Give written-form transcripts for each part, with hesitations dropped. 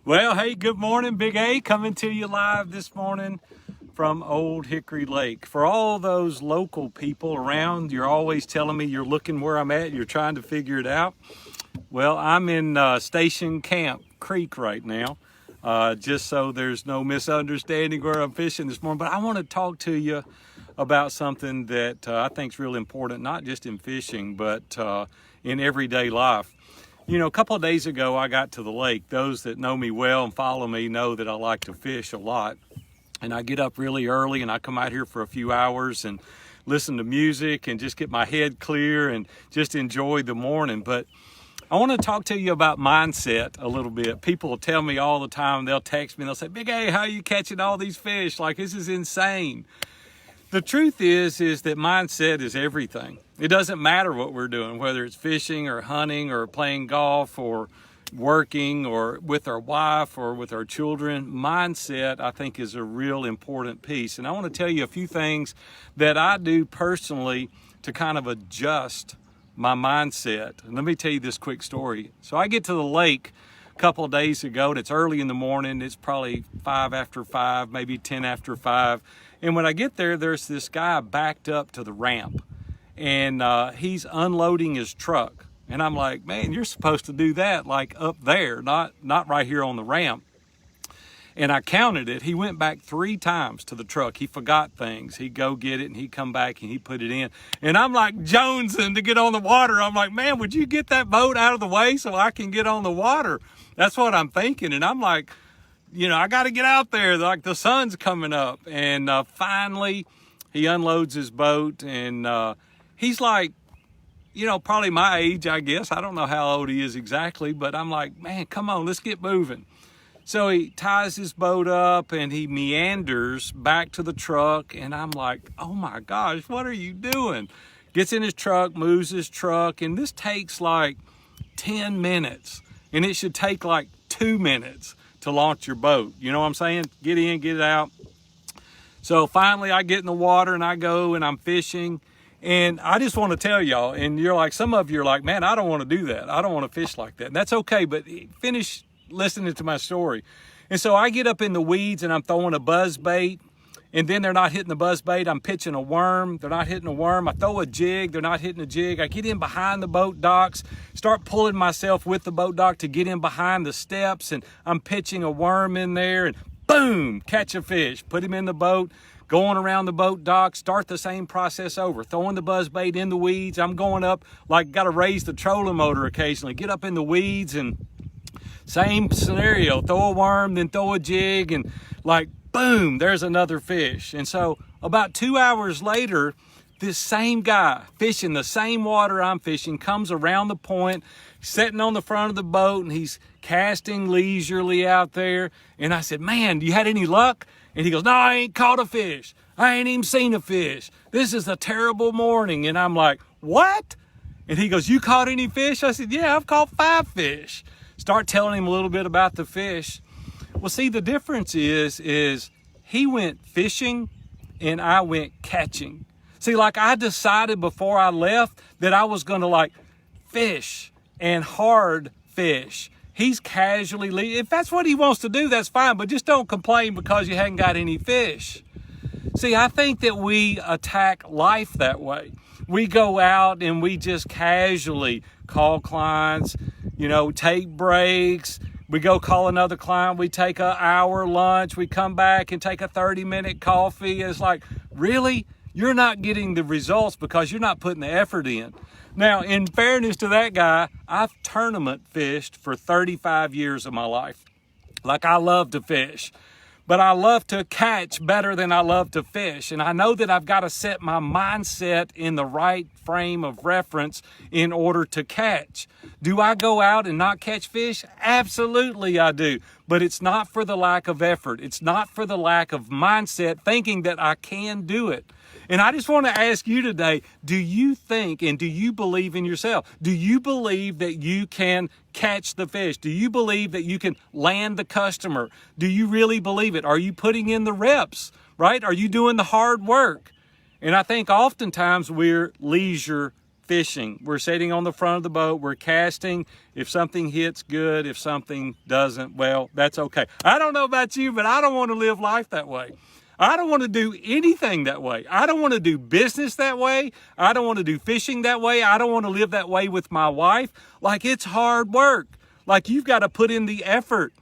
Well, hey, good morning, Big A, coming to you live this morning from Old Hickory Lake. For all those local people around, you're always telling me you're looking where I'm at, you're trying to figure it out. Well, I'm in Station Camp Creek right now, just so there's no misunderstanding where I'm fishing this morning. But I want to talk to you about something that I think is really important, not just in fishing, but in everyday life. You know, a couple of days ago, I got to the lake. Those that know me well and follow me know that I like to fish a lot. And I get up really early and I come out here for a few hours and listen to music and just get my head clear and just enjoy the morning. But I want to talk to you about mindset a little bit. People will tell me all the time, they'll text me and they'll say, Big A, how are you catching all these fish? Like, this is insane. The truth is that mindset is everything. It doesn't matter what we're doing, whether it's fishing or hunting or playing golf or working or with our wife or with our children. Mindset, I think, is a real important piece. And I want to tell you a few things that I do personally to kind of adjust my mindset. And let me tell you this quick story. So I get to the lake a couple of days ago, and it's early in the morning. It's probably 5 after 5, maybe 10 after 5. And when I get there, there's this guy backed up to the ramp, and he's unloading his truck. And I'm like, man, you're supposed to do that like up there, not right here on the ramp. And I counted it. He went back 3 times to the truck. He forgot things. He'd go get it, and he'd come back, and he'd put it in. And I'm like jonesing to get on the water. I'm like, man, would you get that boat out of the way so I can get on the water? That's what I'm thinking. And I'm like, you know, I got to get out there. Like, the sun's coming up. And finally, he unloads his boat, and he's like, you know, probably my age, I guess. I don't know how old he is exactly, but I'm like, man, come on, let's get moving. So he ties his boat up and he meanders back to the truck, and I'm like, oh my gosh, what are you doing? Gets in his truck, moves his truck, and this takes like 10 minutes, and it should take like 2 minutes to launch your boat. You know what I'm saying? Get in, get it out. So finally I get in the water and I go and I'm fishing. And I just want to tell y'all, and you're like, some of you are like, man, I don't want to do that. I don't want to fish like that. And that's okay, but finish listening to my story. And so I get up in the weeds and I'm throwing a buzz bait, and then they're not hitting the buzz bait. I'm pitching a worm. They're not hitting a worm. I throw a jig. They're not hitting a jig. I get in behind the boat docks, start pulling myself with the boat dock to get in behind the steps, and I'm pitching a worm in there, and boom, catch a fish, put him in the boat, going around the boat dock, start the same process over, throwing the buzz bait in the weeds. I'm going up, like, got to raise the trolling motor occasionally, get up in the weeds, and same scenario, throw a worm, then throw a jig, and like, boom, there's another fish. And so about 2 hours later, this same guy fishing the same water I'm fishing comes around the point, sitting on the front of the boat, and he's casting leisurely out there. And I said, man, you had any luck? And he goes, no, I ain't caught a fish. I ain't even seen a fish. This is a terrible morning. And I'm like, what? And he goes, you caught any fish? I said, yeah, I've caught 5 fish. Start telling him a little bit about the fish. Well, see, the difference is he went fishing and I went catching. See, like, I decided before I left that I was going to like fish and hard fish. He's casually leaving. If that's what he wants to do, that's fine, but just don't complain because you haven't got any fish. See, I think that we attack life that way. We go out and we just casually call clients, you know, take breaks. We go call another client. We take an hour lunch. We come back and take a 30-minute coffee. It's like, really? You're not getting the results because you're not putting the effort in. Now, in fairness to that guy, I've tournament fished for 35 years of my life. Like, I love to fish, but I love to catch better than I love to fish. And I know that I've got to set my mindset in the right frame of reference in order to catch. Do I go out and not catch fish? Absolutely I do. But it's not for the lack of effort. It's not for the lack of mindset, thinking that I can do it. And I just want to ask you today, do you think and do you believe in yourself? Do you believe that you can catch the fish? Do you believe that you can land the customer? Do you really believe it? Are you putting in the reps, right? Are you doing the hard work? And I think oftentimes we're leisure fishing. We're sitting on the front of the boat, we're casting. If something hits, good. If something doesn't, well, that's okay. I don't know about you, but I don't want to live life that way. I don't want to do anything that way. I don't want to do business that way. I don't want to do fishing that way. I don't want to live that way with my wife. Like, it's hard work. Like, you've got to put in the effort.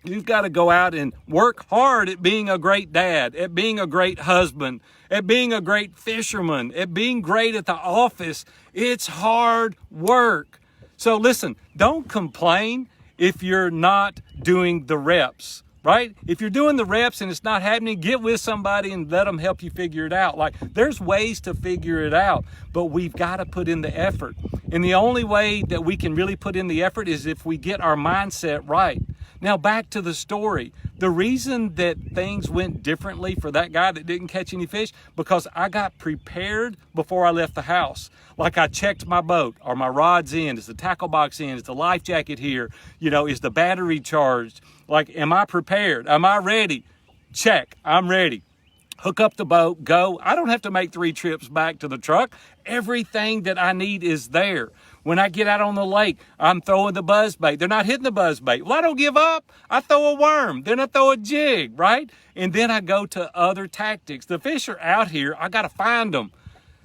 You've got to go out and work hard at being a great dad, at being a great husband, at being a great fisherman, at being great at the office. It's hard work. So listen, don't complain if you're not doing the reps. Right? If you're doing the reps and it's not happening, get with somebody and let them help you figure it out. Like, there's ways to figure it out, but we've got to put in the effort. And the only way that we can really put in the effort is if we get our mindset right. Now, back to the story. The reason that things went differently for that guy that didn't catch any fish, because I got prepared before I left the house. Like, I checked my boat. Are my rods in? Is the tackle box in? Is the life jacket here? You know, is the battery charged? Like, am I prepared? Am I ready? Check, I'm ready. Hook up the boat, go. I don't have to make 3 trips back to the truck. Everything that I need is there. When I get out on the lake, I'm throwing the buzz bait. They're not hitting the buzz bait. Well, I don't give up. I throw a worm, then I throw a jig, right? And then I go to other tactics. The fish are out here. I got to find them.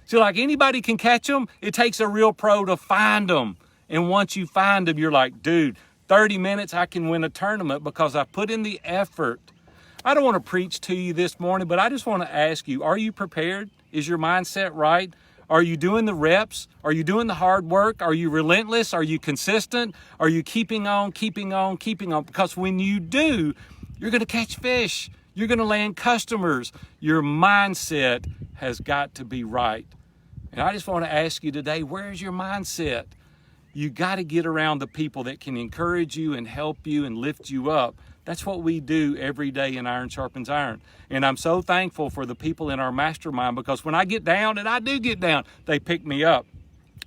So like anybody can catch them, it takes a real pro to find them. And once you find them, you're like, dude, 30 minutes, I can win a tournament because I put in the effort. I don't want to preach to you this morning, but I just want to ask you, are you prepared? Is your mindset right? Are you doing the reps? Are you doing the hard work? Are you relentless? Are you consistent? Are you keeping on? Because when you do, you're going to catch fish. You're going to land customers. Your mindset has got to be right. And I just want to ask you today, where's your mindset? You got to get around the people that can encourage you and help you and lift you up. That's what we do every day in Iron Sharpens Iron. And I'm so thankful for the people in our mastermind, because when I get down, and I do get down, they pick me up.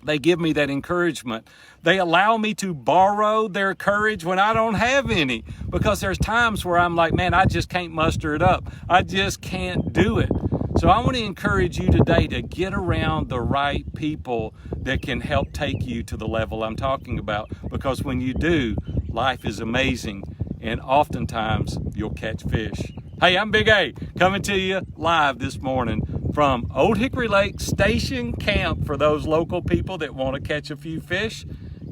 They give me that encouragement. They allow me to borrow their courage when I don't have any, because there's times where I'm like, man, I just can't muster it up. I just can't do it. So I want to encourage you today to get around the right people that can help take you to the level I'm talking about, because when you do, life is amazing, and oftentimes you'll catch fish. Hey, I'm Big A, coming to you live this morning from Old Hickory Lake Station Camp. For those local people that want to catch a few fish,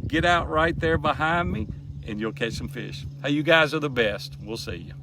get out right there behind me and you'll catch some fish. Hey, you guys are the best. We'll see you.